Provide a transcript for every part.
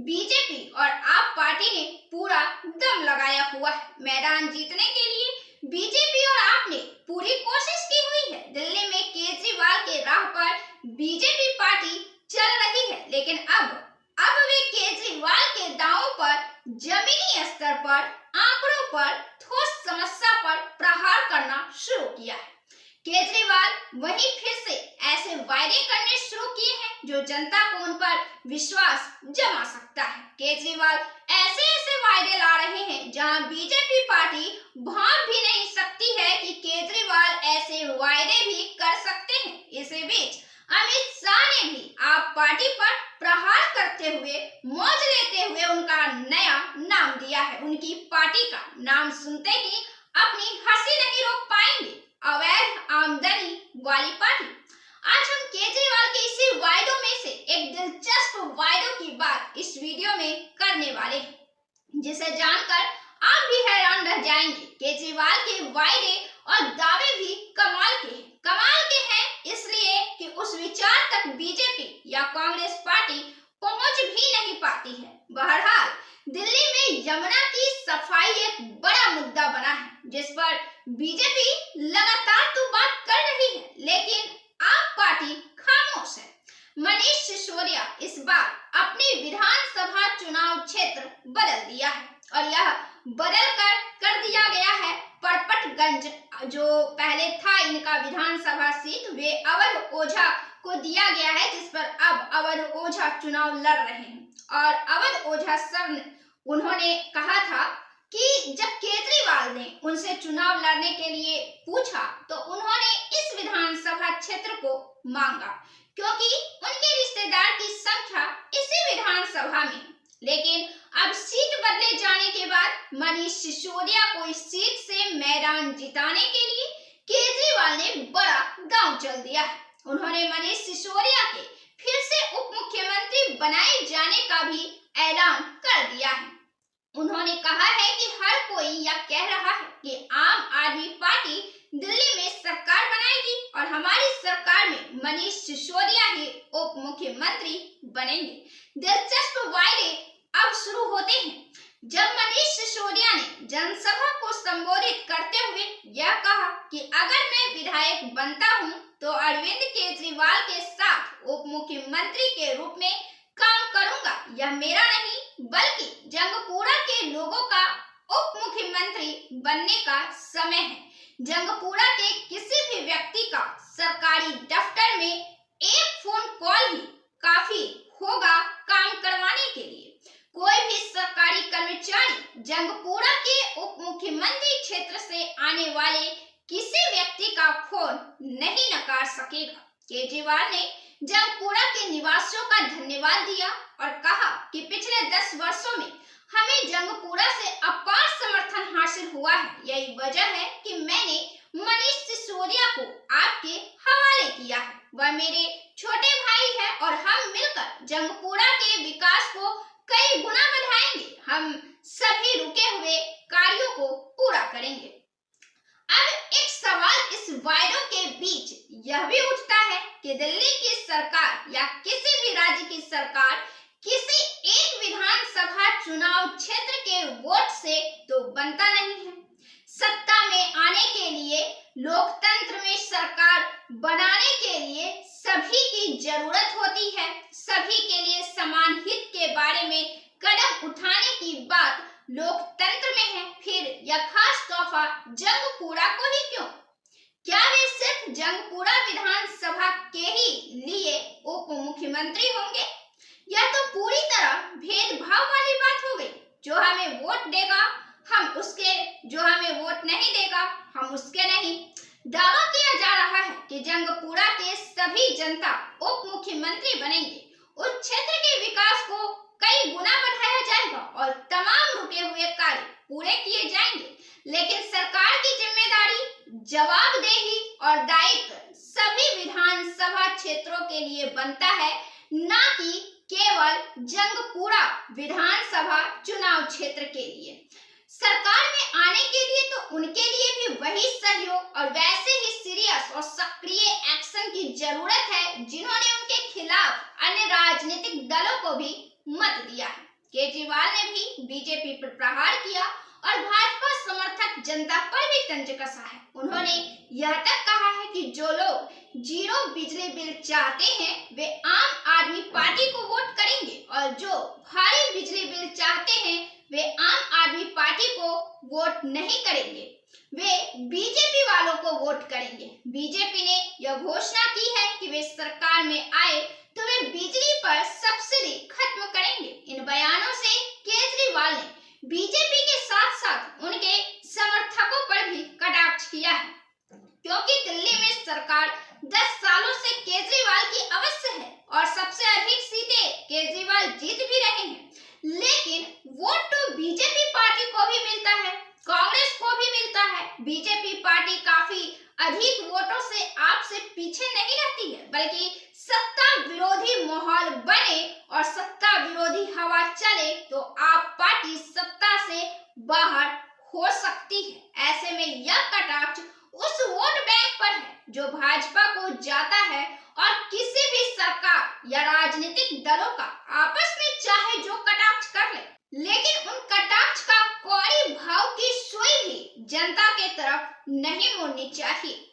BJP और आप party ने पूरा दम लगाया हुआ है। मैदान जीतने के लिए बीजेपी और आप ने पूरी कोशिश की हुई है। दिल्ली में केजरीवाल के राह पर बीजेपी पार्टी चल रही है, लेकिन अब वे केजरीवाल के दावों पर जमीनी स्तर पर, आंकड़ों पर, ठोस समस्या पर प्रहार करना शुरू किया है। केजरीवाल वहीं फिर से ऐसे वायदे करने शुरू किए हैं जो जनता को उन पर विश्वास जमा सकता है। केजरीवाल ऐसे वायदे ला रहे हैं जहां बीजेपी पार्टी भांप भी नहीं सकती है कि केजरीवाल ऐसे वायदे भी कर सकते हैं। इसी बीच अमित शाह ने भी आप पार्टी पर प्रहार करते हुए, मौज लेते हुए उनका नया नाम दिया है। उनकी पार्टी का नाम सुनते ही अपनी हंसी नहीं रोक पाएंगे, अवैध आमदनी वाली पार्टी। आज हम केजरीवाल के इसी वायदों में से एक दिलचस्प वायदों की बात इस वीडियो में करने वाले हैं, जिसे जानकर आप भी हैरान रह जाएंगे। केजरीवाल के वायदे और दावे भी कमाल के हैं। कमाल के हैं इसलिए कि उस विचार तक बीजेपी या कांग्रेस पार्टी पहुंच भी नहीं पाती है। बहरहाल दिल्ली में यमुना की सफाई एक बड़ा मुद्दा बना है, जिस पर बीजेपी लगातार तो बात कर रही है, लेकिन आप पार्टी खामोश है। मनीष सिसोदिया इस बार अपने विधानसभा चुनाव क्षेत्र बदल दिया है और यह बदल कर दिया गया है परपटगंज, जो पहले था इनका विधानसभा सीट, वे अवध ओझा को दिया गया है, जिस पर अब अवध ओझा चुनाव लड़ रहे हैं। और अवध ओझा सर ने उन्होंने कहा था कि जब केजरीवाल ने उनसे चुनाव लड़ने के लिए पूछा तो उन्होंने इस विधानसभा क्षेत्र को मांगा, क्योंकि उनके रिश्तेदार की संख्या इसी विधानसभा में। लेकिन अब सीट बदले जाने के बाद मनीष सिसोदिया को इस सीट से मैदान जिताने के लिए केजरीवाल ने बड़ा दांव चल दिया है। उन्होंने मनीष सिसोदिया के फिर से उप मुख्यमंत्री बनाए जाने का भी ऐलान कर दिया है। उन्होंने कहा है कि हर कोई यह कह रहा है कि आम आदमी पार्टी दिल्ली में सरकार बनाएगी और हमारी सरकार में मनीष सिसोदिया ही उप मुख्यमंत्री बनेंगे। दिलचस्प वायदे अब शुरू होते हैं, जब मनीष सिसोदिया ने जनसभा को संबोधित करते हुए यह कहा कि अगर मैं विधायक बनता हूं तो अरविंद केजरीवाल के साथ उप मुख्यमंत्री के रूप में काम करूंगा। यह मेरा नहीं बल्कि जंगपुरा के लोगों का उप मुख्यमंत्री बनने का समय है। जंगपुरा के किसी भी व्यक्ति का सरकारी दफ्तर में एक फोन कॉल ही काफी होगा काम करवाने के लिए। कोई भी सरकारी कर्मचारी जंगपुरा के उप मुख्यमंत्री क्षेत्र से आने वाले किसी व्यक्ति का फोन नहीं नकार सकेगा। केजरीवाल ने जंगपुरा के निवासियों का धन्यवाद दिया और कहा कि पिछले 10 वर्षों में हमें जंगपुरा से अपार समर्थन हासिल हुआ है। यही वजह है कि मैंने मनीष सिसोदिया को आपके हवाले किया है। वह मेरे छोटे भाई है और हम मिलकर जंगपुरा के विकास को कई गुना बढ़ाएंगे। हम सभी रुके हुए कार्यों को पूरा करेंगे। अब एक सवाल इस वायदों के बीच यह भी उठता है कि दिल्ली की सरकार या किसी भी राज्य की सरकार किसी एक विधानसभा चुनाव क्षेत्र के वोट से तो बनता नहीं है। सत्ता में आने के लिए, लोकतंत्र में सरकार बनाने के लिए सभी की जरूरत होती है। सभी के लिए समान हित के बारे में कदम उठाने की बात लोकतंत्र में है। फिर यह खास तोहफा जंगपुरा को ही क्यों? क्या वे सिर्फ जंगपुरा विधानसभा के ही लिए उप मुख्यमंत्री होंगे? यह तो पूरी तरह भेदभाव वाली बात हो गई। जो हमें वोट देगा हम उसके, जो हमें वोट नहीं देगा हम उसके नहीं। दावा किया जा रहा है कि जंगपुरा के सभी जनता उप मुख्यमंत्री बनेंगे। उस क्षेत्र के विकास को कई गुना बढ़ाया जाएगा और तमाम रुके हुए कार्य पूरे किए जाएंगे। लेकिन सरकार की जिम्मेदारी, जवाबदेही और दायित्व सभी विधानसभा क्षेत्रों के लिए बनता है, न कि केवल जंगपुरा विधानसभा चुनाव क्षेत्र के लिए। सरकार में आने के लिए तो उनके लिए भी वही सहयोग और वैसे ही सीरियस और सक्रिय एक्शन की जरूरत है जिन्होंने उनके खिलाफ अन्य राजनीतिक दलों को भी मत दिया है। केजरीवाल ने भी बीजेपी पर प्रहार किया और भाजपा समर्थक जनता पर भी तंज कसा है। उन्होंने यह तक कहा है कि जो लोग जीरो बिजली बिल चाहते हैं वे आम आदमी पार्टी को वोट करेंगे और जो भारी बिजली बिल चाहते हैं वे आम आदमी पार्टी को वोट नहीं करेंगे, वे बीजेपी वालों को वोट करेंगे। बीजेपी ने यह घोषणा की है कि वे सरकार में आए तो वे बिजली पर सब्सिडी खत्म करेंगे। इन बयानों से केजरीवाल ने बीजेपी के साथ साथ उनके समर्थकों पर भी कटाक्ष किया है, क्योंकि दिल्ली में सरकार 10 सालों से केजरीवाल की अवश्य है और सबसे अधिक सीटें केजरीवाल जीत भी रहे हैं, लेकिन वोट तो बीजेपी पार्टी को भी मिलता है, कांग्रेस को भी मिलता है। बीजेपी पार्टी काफी अधिक वोटों से आपसे पीछे नहीं रहती है, बल्कि सत्ता विरोधी माहौल बने और सत्ता विरोधी हवा चले तो आप पार्टी सत्ता से बाहर हो सकती है। ऐसे में यह कटाक्ष उस वोट बैंक पर है जो भाजपा को जाता है और किसी भी सरकार या राजनीतिक दलों का आपस में चाहे जो कटाक्ष कर ले, लेकिन उन कटाक्ष का कौड़ी भाव की सुई भी जनता के तरफ नहीं मुड़नी चाहिए।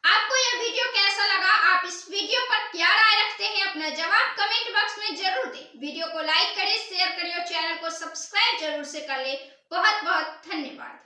आपको यह वीडियो कैसा लगा? आप इस वीडियो पर क्या राय रखते हैं? अपना जवाब कमेंट बॉक्स में जरूर दें। वीडियो को लाइक करें, शेयर करें और चैनल को सब्सक्राइब जरूर से कर ले। बहुत बहुत धन्यवाद।